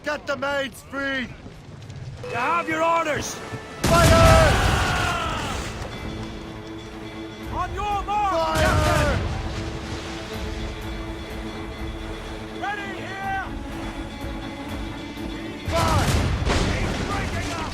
Get the maids free! You have your orders! Fire! On your mark, Fire! Captain! Ready here! Fire! He's breaking up!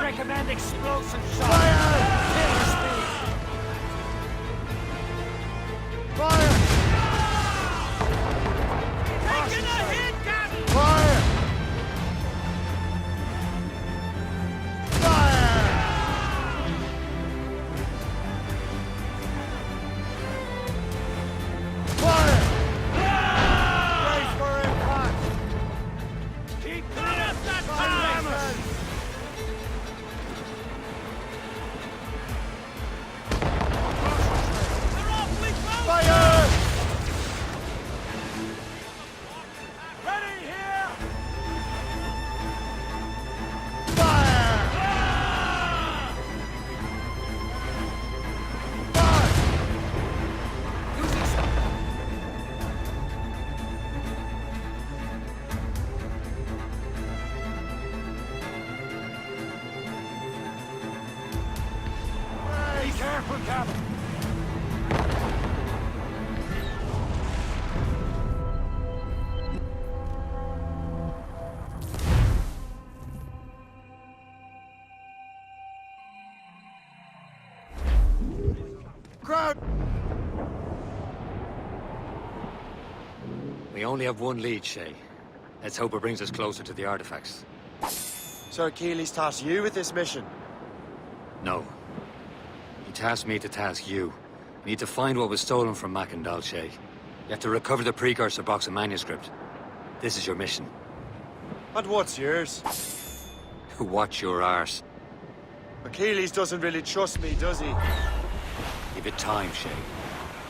Recommend explosive shots. Fire! Killer speed. Fire! Taking a hit, Captain! Fire! Fire! Fire! Brace for impact! Keep clear of that time! They're awfully close! Fire! Ready here! Fire! Fire! Using some. Be careful, Captain. Crowd! We only have one lead, Shay. Let's hope it brings us closer to the artifacts. So Achilles tasked you with this mission? No. He tasked me to task you. We need to find what was stolen from Mackandal, Shay. You have to recover the precursor box of manuscript. This is your mission. And what's yours? Watch your arse. Achilles doesn't really trust me, does he? Give it time, Shay.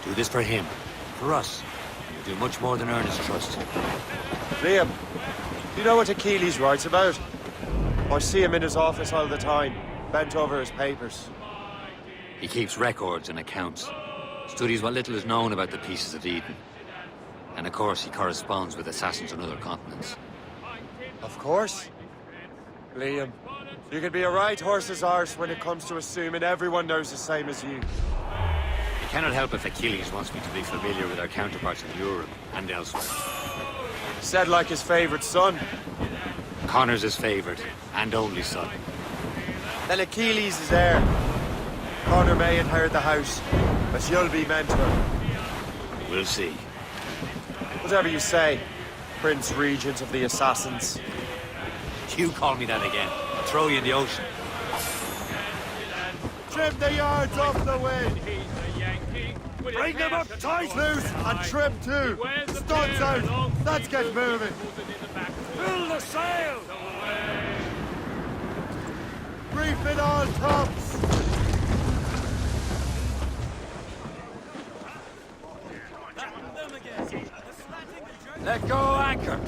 Do this for him. For us. And you'll do much more than earn his trust. Liam, do you know what Achilles writes about? I see him in his office all the time, bent over his papers. He keeps records and accounts. Studies what little is known about the Pieces of Eden. And of course, he corresponds with assassins on other continents. Of course. Liam, you can be a right horse's arse when it comes to assuming everyone knows the same as you. I cannot help if Achilles wants me to be familiar with our counterparts in Europe and elsewhere. Said like his favorite son. Connor's his favorite and only son. Then Achilles is heir. Connor may inherit the house, but you'll be mentor. We'll see. Whatever you say, Prince Regent of the Assassins. You call me that again, I'll throw you in the ocean. Trim the yards off the wind! Bring them up tight! Loose and trim too! Studs out! Let's get moving! Fill the sail! Reef it all tops! Let go anchor!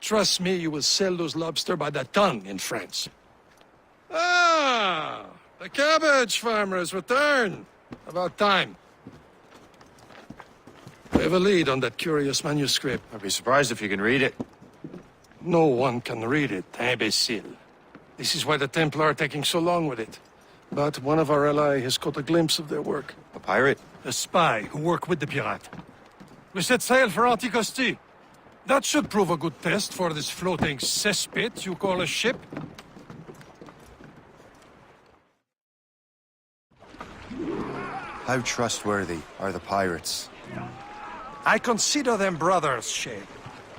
Trust me, you will sell those lobster by the ton in France. Ah, the cabbage farmer has returned. About time. We have a lead on that curious manuscript. I'd be surprised if you can read it. No one can read it, imbecile. This is why the Templar are taking so long with it. But one of our allies has caught a glimpse of their work. A pirate? A spy who worked with the pirate. We set sail for Anticosti. That should prove a good test for this floating cesspit you call a ship. How trustworthy are the pirates? I consider them brothers, Shay.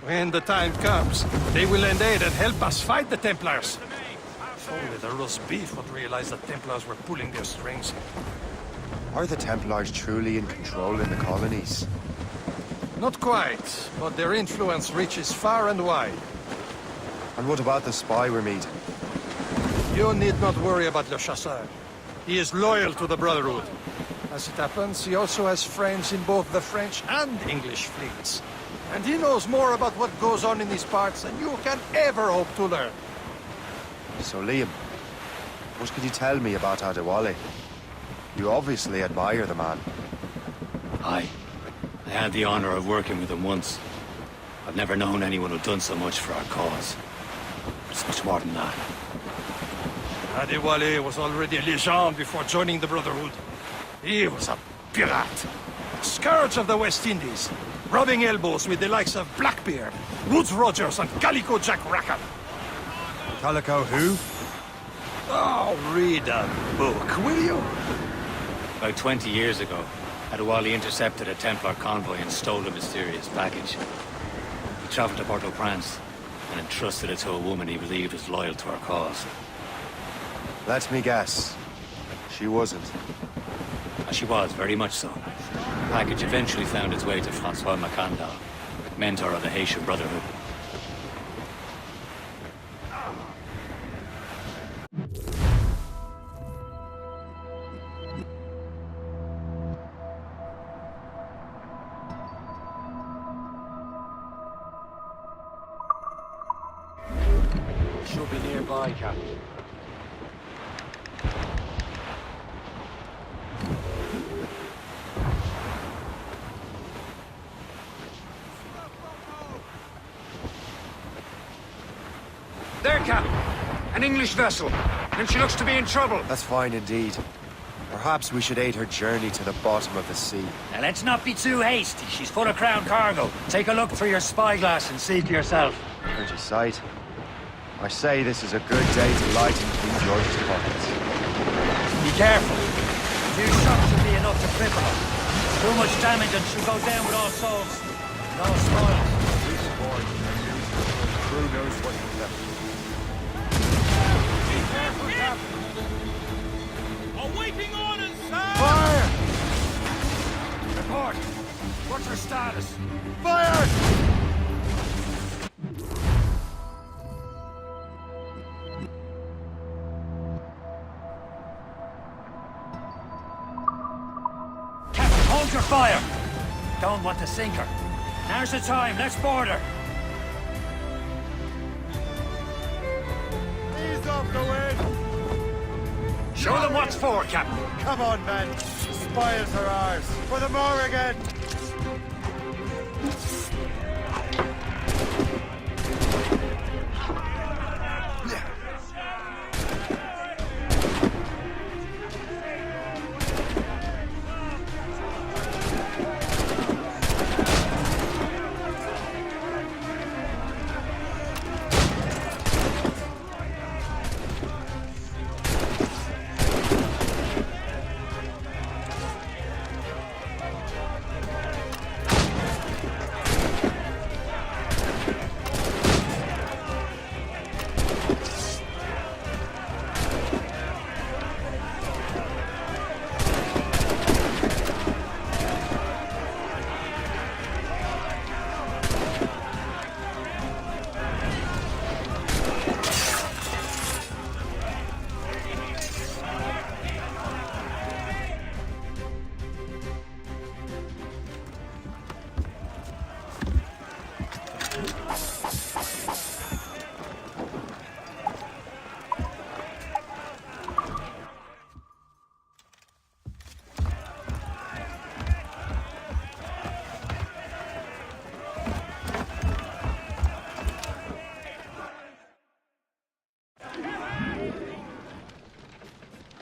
When the time comes, they will lend aid and help us fight the Templars. If only the roast beef would realize the Templars were pulling their strings. Are the Templars truly in control in the colonies? Not quite, but their influence reaches far and wide. And what about the spy we're meeting? You need not worry about Le Chasseur. He is loyal to the Brotherhood. As it happens, he also has friends in both the French and English fleets. And he knows more about what goes on in these parts than you can ever hope to learn. So, Liam, what can you tell me about Adewale? You obviously admire the man. I had the honor of working with him once. I've never known anyone who'd done so much for our cause. It's much more than that. Adewale was already a legend before joining the Brotherhood. He was a pirate. A scourge of the West Indies. Rubbing elbows with the likes of Blackbeard, Woodes Rogers, and Calico Jack Rackham. Calico who? Oh, read a book, will you? About 20 years ago, Adewale intercepted a Templar convoy and stole a mysterious package. He traveled to Port-au-Prince and entrusted it to a woman he believed was loyal to our cause. Let me guess. She wasn't. She was, very much so. The package eventually found its way to Francois Macandal, mentor of the Haitian Brotherhood. She'll be nearby, Captain. There, Captain. An English vessel. And she looks to be in trouble. That's fine indeed. Perhaps we should aid her journey to the bottom of the sea. Now let's not be too hasty. She's full of crown cargo. Take a look through your spyglass and see for yourself. Pretty sight. I say this is a good day to lighten King George's pockets. Be careful. A few shots will be enough to cripple her. Too much damage and she'll go down with all souls. And all spoils. Crew knows what he's left. Be careful, Captain. Awaiting orders, sir! Fire! Report. What's her status? Fire! Captain, hold your fire. Don't want to sink her. Now's the time. Let's board her. Ease off the wind! Show them what's for, Captain. Come on, men. The spoils are ours. For the Morrigan!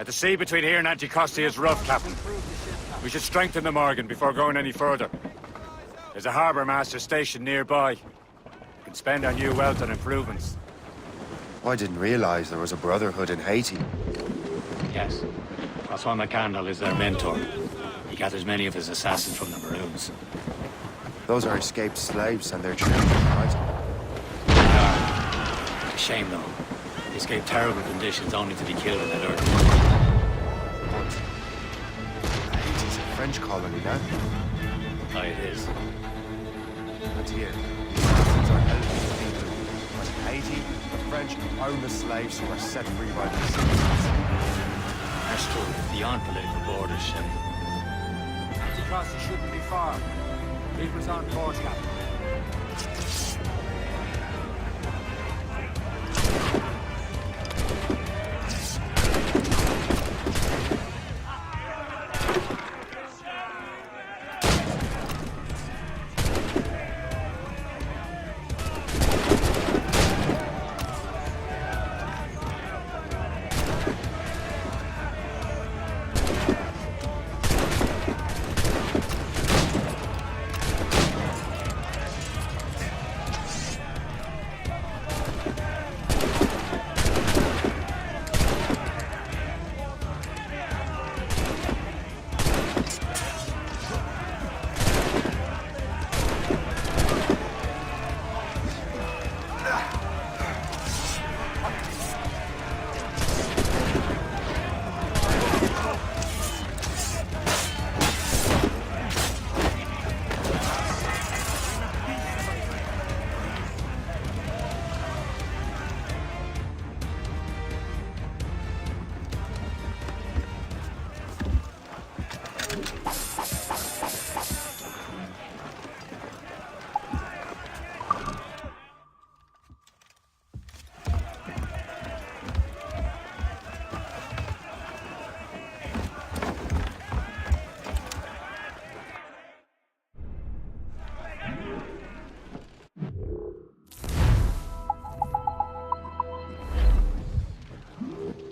The sea between here and Anticosti is rough, Captain. We should strengthen the Morgan before going any further. There's a harbour master stationed nearby. We can spend our new wealth on improvements. I didn't realize there was a brotherhood in Haiti. Yes. Francois Macandal is their mentor. He gathers many of his assassins from the Maroons. Those are escaped slaves and they're children, right? A shame, though. They escaped terrible conditions only to be killed in that earth. But Haiti's a French colony now. Aye, it is. And here, the assassins are held in England. But Haiti, the French own the slaves who are set free by the citizens. That's true. Beyond political borders, Shelley. Anticosti shouldn't be far. Keep us on course, Captain.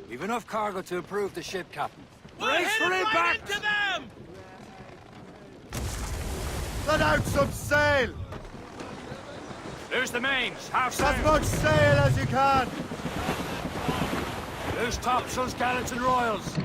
We've enough cargo to improve the ship, Captain. Brace for impact! Let out some sail! Loose the mains, half As sail. much sail as you can! Loose topsails, gallants and royals.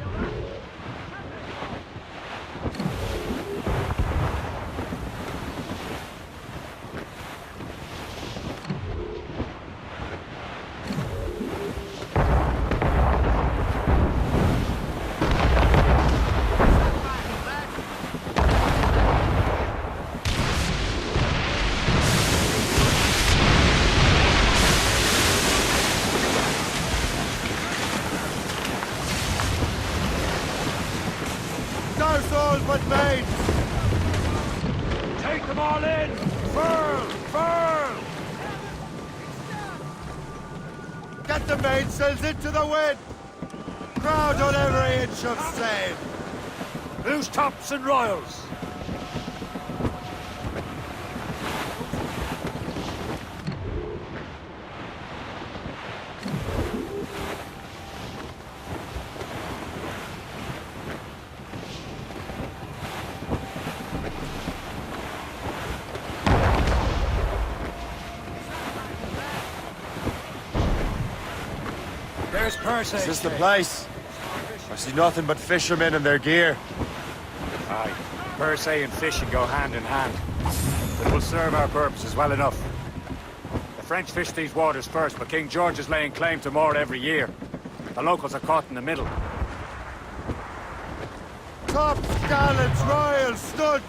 Douse all but mains! Take them all in! Furl! Furl! Get the mainsails into the wind! Crowd on every inch of sail! Loose tops and royals! There's Percy. Is this the place? I see nothing but fishermen and their gear. Aye. Per se and fishing go hand in hand. It will serve our purposes well enough. The French fish these waters first, but King George is laying claim to more every year. The locals are caught in the middle. Tops, gallants, royals, studs!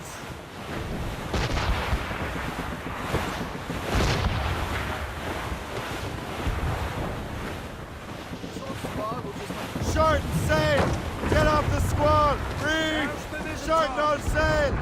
Short sail! Get off the squall! Reef! Short no sail!